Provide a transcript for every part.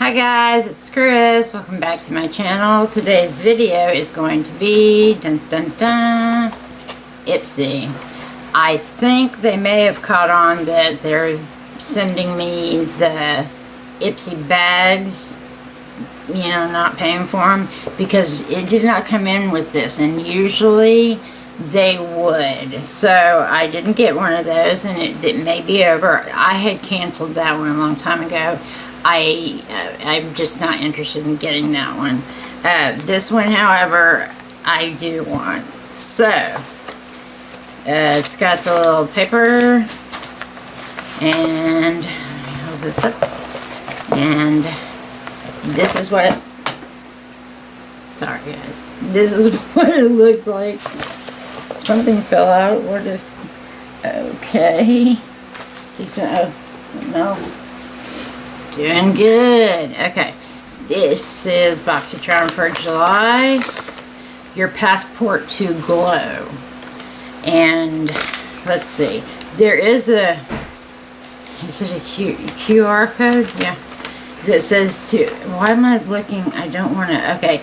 Hi guys, it's Chris. Welcome back to my channel. Today's video is going to be Ipsy. I think they may have caught on that they're sending me the Ipsy bags, you know, not paying for them, because it did not come in with this, and usually they would. So I didn't get one of those, and it may be over. I had canceled that one a long time ago. I'm just not interested in getting that one. This one, however, I do want. So it's got the little paper, and hold this up, and this is what it, sorry guys, this is what it looks like. Something fell out. What is, okay, it's something else. Doing good. Okay, this is Boxycharm for July, your passport to glow. And let's see, there is a, is it a QR code? Yeah, that says to, why am I looking? I don't want to, okay,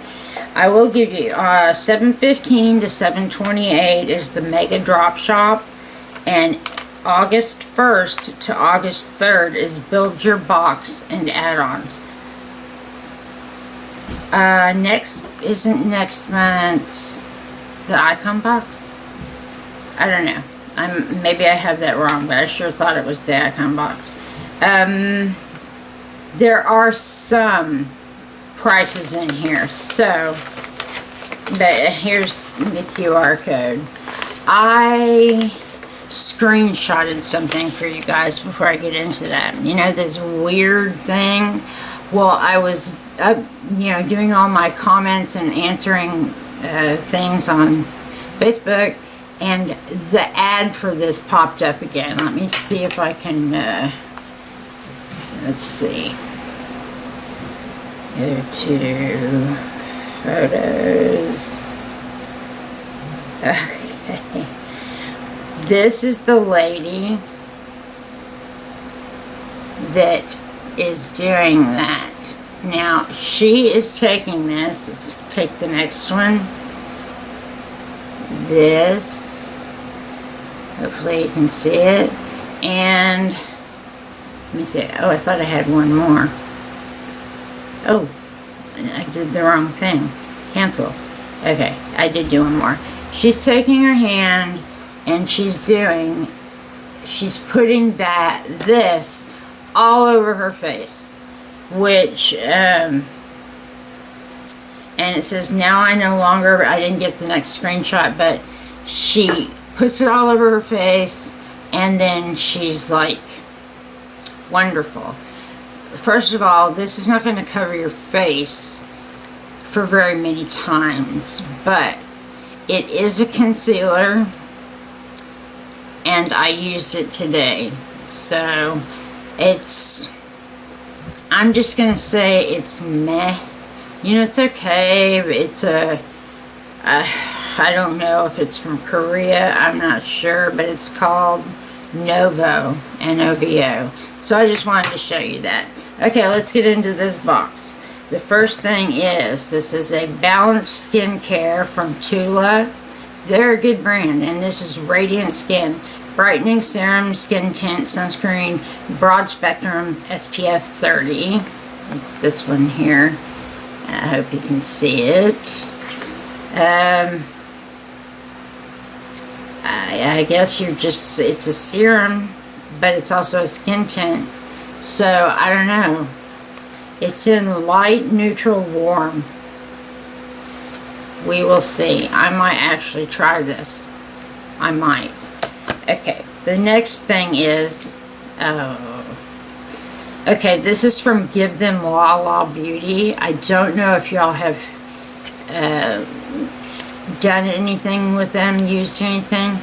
I will give you 7/15 to 7/28 is the Mega Drop Shop, and August 1st to August 3rd is Build Your Box and Add-ons. Isn't next month the icon box? I don't know. Maybe I have that wrong, but I sure thought it was the icon box. There are some prices in here, so, but here's the QR code. I screenshotted something for you guys before I get into that. You know, this weird thing. Well, I was you know, doing all my comments and answering things on Facebook, and the ad for this popped up again. Let me see if I can let's see, go to photos. Okay, this is the lady that is doing that. Now, she is taking this. Let's take the next one. This. Hopefully you can see it. And, let me see. Oh, I thought I had one more. Oh, I did the wrong thing. Cancel. Okay, I did do one more. She's taking her hand, and she's putting this all over her face, which, and it says, now I no longer, I didn't get the next screenshot, but she puts it all over her face, and then she's like, wonderful. First of all, this is not going to cover your face for very many times, but it is a concealer, and I used it today, so it's, I'm just gonna say it's meh. You know, it's okay, but it's I don't know if it's from Korea, I'm not sure, but it's called Novo, N-O-V-O. So I just wanted to show you that. Okay, let's get into this box. The first thing is, this is a balanced skincare from Tula. They're a good brand, and this is Radiant Skin. Brightening Serum, Skin Tint, Sunscreen, Broad Spectrum, SPF 30. It's this one here. I hope you can see it. I guess you're just, it's a serum, but it's also a skin tint. So, I don't know. It's in light, neutral, warm. We will see. I might actually try this. I might. Okay, the next thing is, okay, this is from Give Them La La Beauty. I don't know if y'all have done anything with them, used anything.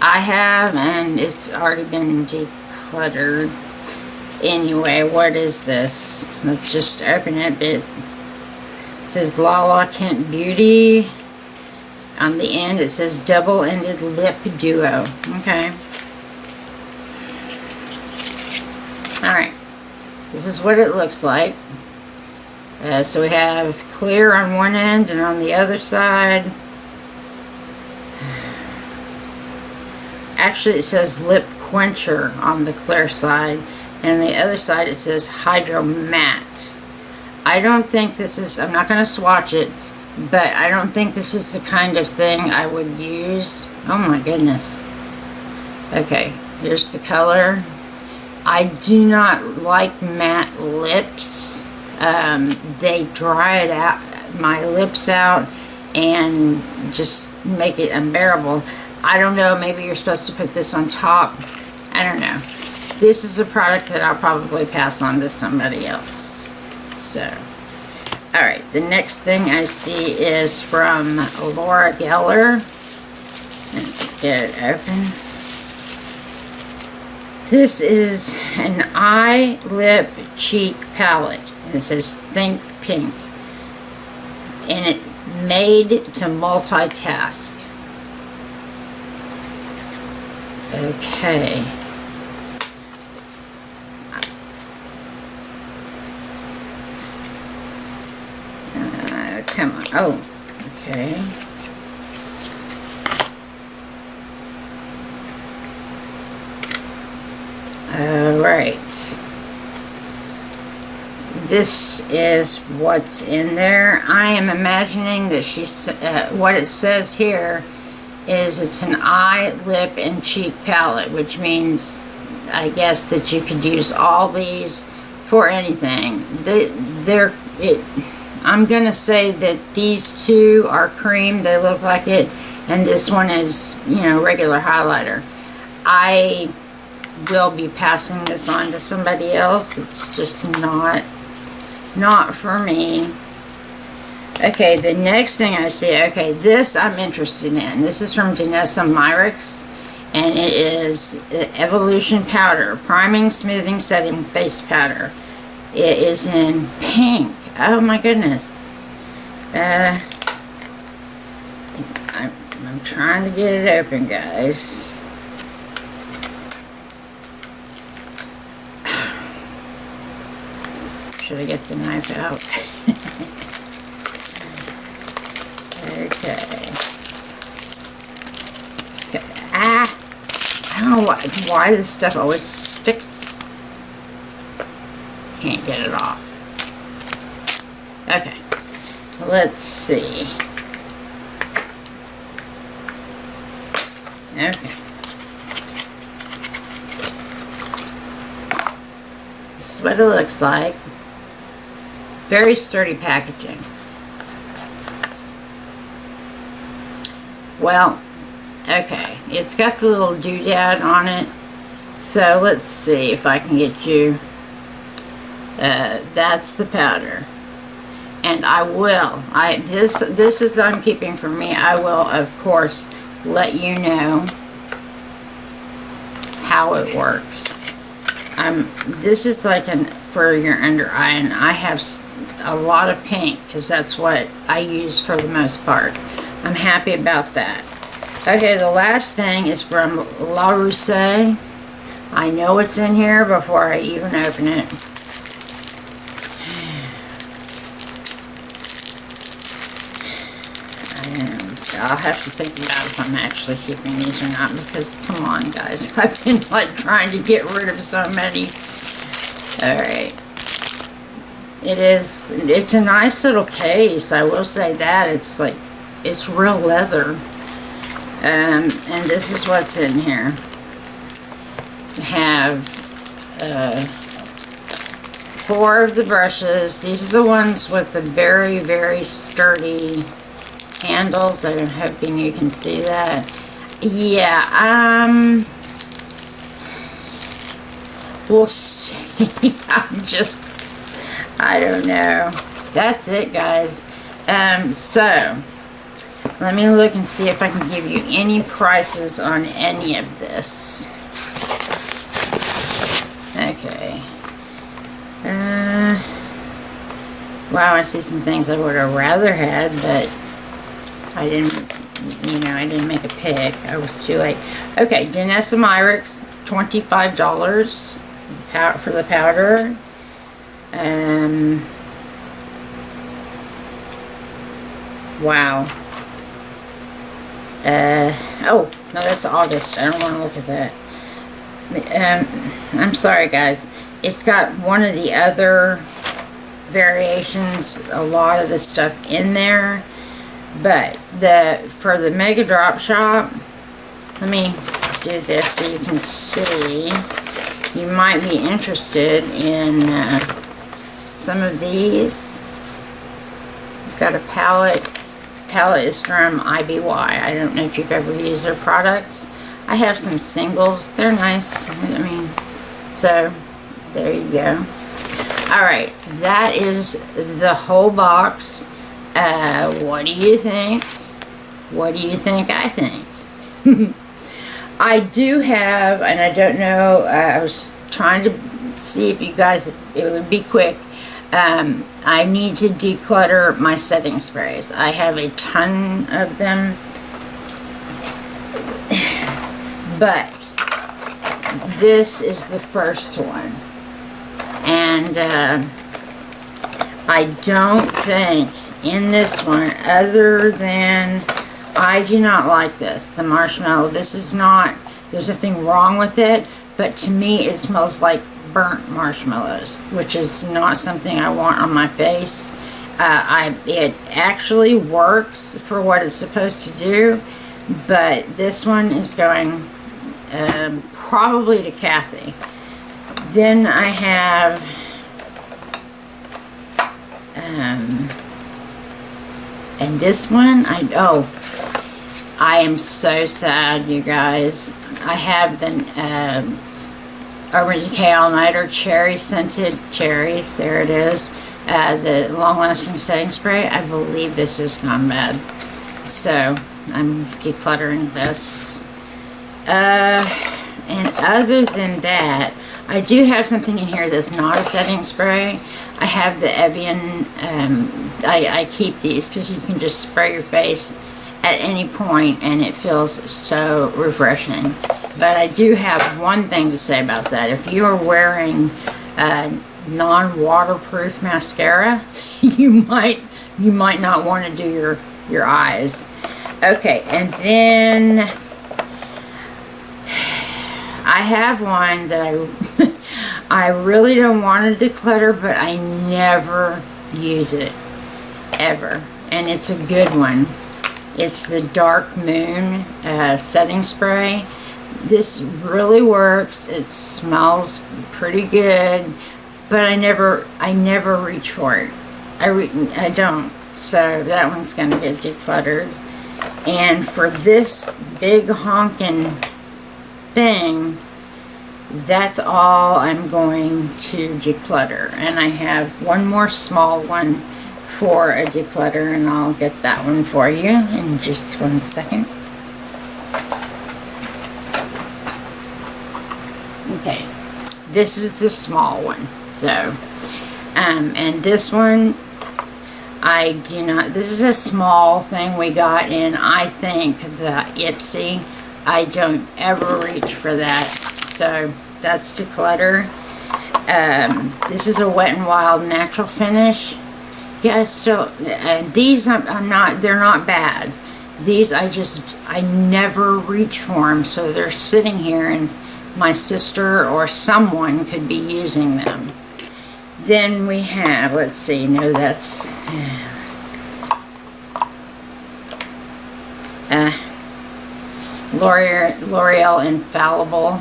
I have, and it's already been decluttered. Anyway, what is this? Let's just open it. It says La La Kent Beauty. On the end it says double-ended lip duo. Okay. Alright. This is what it looks like. So we have clear on one end, and on the other side, actually it says lip quencher on the clear side, and on the other side it says hydro matte. I don't think this is, I'm not going to swatch it, but I don't think this is the kind of thing I would use. Oh my goodness. Okay, here's the color. I do not like matte lips. They dry it out, my lips out, and just make it unbearable. I don't know, maybe you're supposed to put this on top. I don't know. This is a product that I'll probably pass on to somebody else. So, alright, the next thing I see is from Laura Geller. Let me get it open. This is an eye, lip, cheek palette. And it says Think Pink. And it made to multitask. Okay. Come on. Oh, okay. Alright. This is what's in there. I am imagining that what it says here is it's an eye, lip, and cheek palette, which means, I guess, that you could use all these for anything. I'm gonna say that these two are cream, they look like it, and this one is, you know, regular highlighter. I will be passing this on to somebody else. It's just not for me. Okay, the next thing I see, okay, this I'm interested in. This is from Danessa Myricks, and it is Evolution Powder, Priming, Smoothing, Setting Face Powder. It is in pink. Oh my goodness. I'm trying to get it open, guys. Should I get the knife out? Okay. I don't know why this stuff always sticks. Can't get it off. Okay. Let's see. Okay. This is what it looks like. Very sturdy packaging. Well, okay, it's got the little doodad on it, so let's see if I can get you, that's the powder, and I will, this is I'm keeping for me. I will, of course, let you know how it works. This is like for your under eye, and I have a lot of pink, because that's what I use for the most part. I'm happy about that. Okay, the last thing is from La Rousse. I know it's in here before I even open it. And I'll have to think about if I'm actually keeping these or not, because come on guys, I've been like trying to get rid of so many. Alright. It's a nice little case, I will say that. It's like, it's real leather. And this is what's in here. We have 4 of the brushes. These are the ones with the very, very sturdy handles. I'm hoping you can see that. Yeah, we'll see. I don't know. That's it, guys. So, let me look and see if I can give you any prices on any of this. Okay. Wow, I see some things I would have rather had, but I didn't, I didn't make a pick. I was too late. Okay, Danessa Myricks, $25 for the powder. Wow. Oh, no, that's August. I don't want to look at that. I'm sorry, guys. It's got one of the other variations, a lot of the stuff in there. But for the Mega Drop Shop, let me do this so you can see. You might be interested in some of these. I've got a palette. Palette is from IBY. I don't know if you've ever used their products. I have some singles. They're nice. I mean, so there you go. Alright, that is the whole box. What do you think? What do you think I think? I do have, and I don't know, I was trying to see if you guys, it would be quick. I need to declutter my setting sprays. I have a ton of them, but this is the first one. And I don't think in this one, other than, I do not like this, the marshmallow. This is not, there's nothing wrong with it, but to me it smells like burnt marshmallows, which is not something I want on my face. It actually works for what it's supposed to do, but this one is going probably to Kathy. Then I have and this one, I am so sad, you guys. I have the Urban Decay All Nighter Cherry Scented Cherries. There it is. The Long Lasting Setting Spray. I believe this has gone bad. So, I'm decluttering this. And other than that, I do have something in here that's not a setting spray. I have the Evian, I keep these because you can just spray your face at any point and it feels so refreshing. But I do have one thing to say about that. If you are wearing non-waterproof mascara, you might not want to do your eyes. Okay, and then I have one that I really don't want to declutter, but I never use it, ever. And it's a good one. It's the Dark Moon setting spray. This really works. It smells pretty good, but I never reach for it. I don't. So that one's going to get decluttered. And for this big honkin' thing, that's all I'm going to declutter. And I have one more small one for a declutter, and I'll get that one for you in just 1 second. Okay, this is the small one. So, and this one, I do not, this is a small thing we got in, I think, the Ipsy. I don't ever reach for that. So, that's declutter. This is a Wet n Wild natural finish. Yeah, so, these I'm not, they're not bad. These I never reach for them, so they're sitting here and my sister or someone could be using them. Then we have, let's see, no, that's L'Oreal Infallible.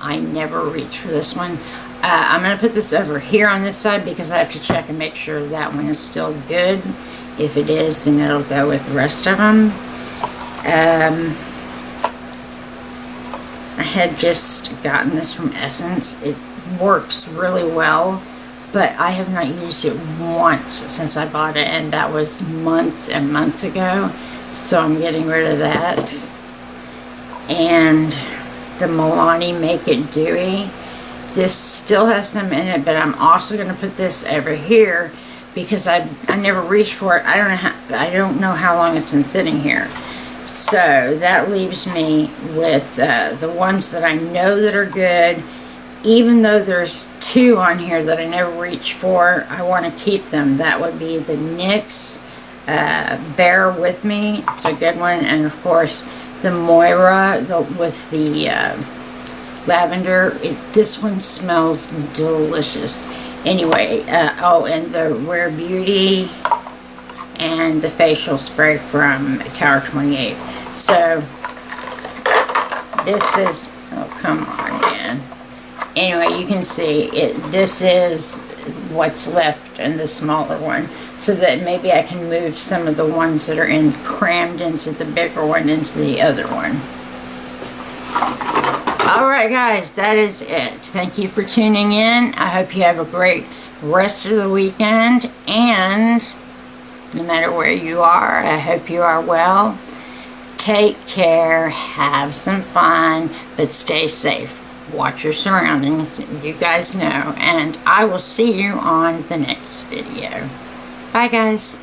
I never reach for this one. I'm going to put this over here on this side because I have to check and make sure that one is still good. If it is, then it'll go with the rest of them. I had just gotten this from Essence. It works really well, but I have not used it once since I bought it, and that was months and months ago. So I'm getting rid of that. And the Milani Make It Dewy. This still has some in it, but I'm also going to put this over here because I never reached for it. I don't know how long it's been sitting here. So that leaves me with the ones that I know that are good. Even though there's 2 on here that I never reach for, I want to keep them. That would be the NYX Bear With Me. It's a good one. And of course, the Moira with the lavender. This one smells delicious. Anyway, oh, and the Rare Beauty and the facial spray from Tower 28. So this is, oh come on man. Anyway, you can see it. This is what's left in the smaller one, so that maybe I can move some of the ones that are crammed into the bigger one into the other one. Alright guys, that is it. Thank you for tuning in. I hope you have a great rest of the weekend, and no matter where you are, I hope you are well. Take care, have some fun, but stay safe. Watch your surroundings, you guys know, and I will see you on the next video. Bye guys.